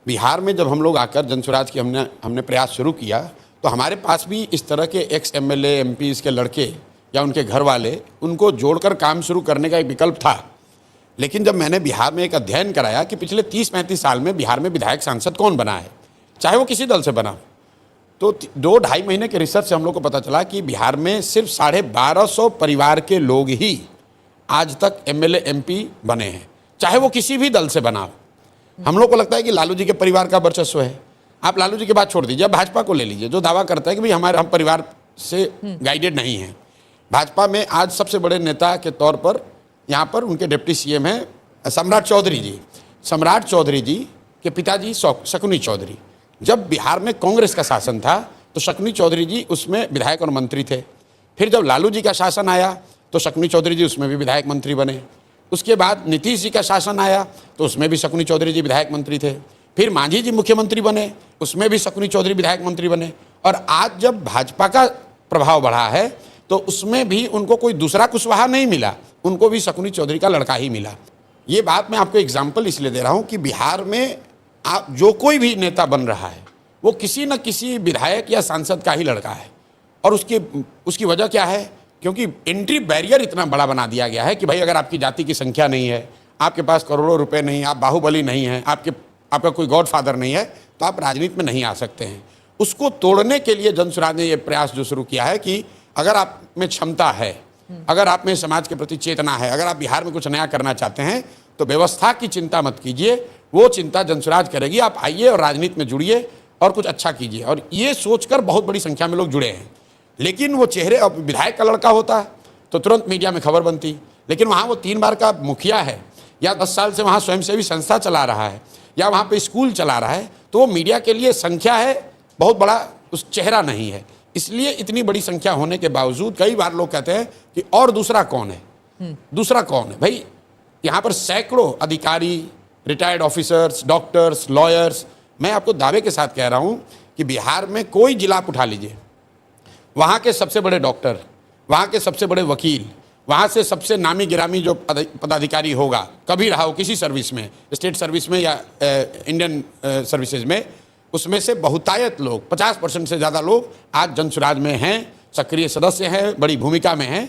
बिहार में जब हम लोग आकर जनसुराज की हमने प्रयास शुरू किया तो हमारे पास भी इस तरह के एक्स एमएलए एमपीज़ के लड़के या उनके घर वाले, उनको जोड़कर काम शुरू करने का एक विकल्प था। लेकिन जब मैंने बिहार में एक अध्ययन कराया कि पिछले 30-35 साल में बिहार में विधायक सांसद कौन बना है, चाहे वो किसी दल से बना, तो 2-2.5 महीने के रिसर्च से हम लोग को पता चला कि बिहार में सिर्फ 1250 परिवार के लोग ही आज तक एमएलए एमपी बने हैं, चाहे वो किसी भी दल से बना हो। हम लोग को लगता है कि लालू जी के परिवार का वर्चस्व है। आप लालू जी की बात छोड़ दीजिए, अब भाजपा को ले लीजिए, जो दावा करता है कि भाई हम परिवार से गाइडेड नहीं हैं। भाजपा में आज सबसे बड़े नेता के तौर पर यहाँ पर उनके डिप्टी सीएम हैं सम्राट चौधरी जी। सम्राट चौधरी जी के पिताजी शकुनी चौधरी। जब बिहार में कांग्रेस का शासन था तो शकुनी चौधरी जी उसमें विधायक और मंत्री थे। फिर जब लालू जी का शासन आया तो शकुनी चौधरी जी उसमें भी विधायक मंत्री बने। उसके बाद नीतीश जी का शासन आया तो उसमें भी शकुनी चौधरी जी विधायक मंत्री थे। फिर मांझी जी मुख्यमंत्री बने, उसमें भी शकुनी चौधरी विधायक मंत्री बने। और आज जब भाजपा का प्रभाव बढ़ा है तो उसमें भी उनको कोई दूसरा कुशवाहा नहीं मिला, उनको भी शकुनी चौधरी का लड़का ही मिला। ये बात मैं आपको एग्जाम्पल इसलिए दे रहा हूँ कि बिहार में आप जो कोई भी नेता बन रहा है वो किसी न किसी विधायक या सांसद का ही लड़का है। और उसकी वजह क्या है? क्योंकि एंट्री बैरियर इतना बड़ा बना दिया गया है कि भाई अगर आपकी जाति की संख्या नहीं है, आपके पास करोड़ों रुपए नहीं, आप बाहुबली नहीं हैं, आपका कोई गॉडफादर नहीं है, तो आप राजनीति में नहीं आ सकते हैं। उसको तोड़ने के लिए जनसुराज ने ये प्रयास जो शुरू किया है कि अगर आप में क्षमता है, अगर आप में समाज के प्रति चेतना है, अगर आप बिहार में कुछ नया करना चाहते हैं तो व्यवस्था की चिंता मत कीजिए, वो चिंता जनसुराज करेगी। आप आइए और राजनीति में जुड़िए और कुछ अच्छा कीजिए। और ये सोचकर बहुत बड़ी संख्या में लोग जुड़े हैं। लेकिन वो चेहरे, अब विधायक का लड़का होता तो तुरंत मीडिया में खबर बनती, लेकिन वहाँ वो 3 बार का मुखिया है या 10 साल से वहाँ स्वयंसेवी संस्था चला रहा है या वहाँ पे स्कूल चला रहा है, तो वो मीडिया के लिए संख्या है, बहुत बड़ा उस चेहरा नहीं है। इसलिए इतनी बड़ी संख्या होने के बावजूद कई बार लोग कहते हैं कि और दूसरा कौन है, दूसरा कौन है? भाई यहाँ पर सैकड़ों अधिकारी, रिटायर्ड ऑफिसर्स, डॉक्टर्स, लॉयर्स, मैं आपको दावे के साथ कह रहा हूँ कि बिहार में कोई जिला आप उठा लीजिए, वहाँ के सबसे बड़े डॉक्टर, वहाँ के सबसे बड़े वकील, वहाँ से सबसे नामी गिरामी जो पदाधिकारी होगा, कभी रहा हो किसी सर्विस में, स्टेट सर्विस में या इंडियन सर्विसेज में, उसमें से बहुतायत लोग, 50% से ज़्यादा लोग आज जनसुराज में हैं, सक्रिय सदस्य हैं, बड़ी भूमिका में हैं।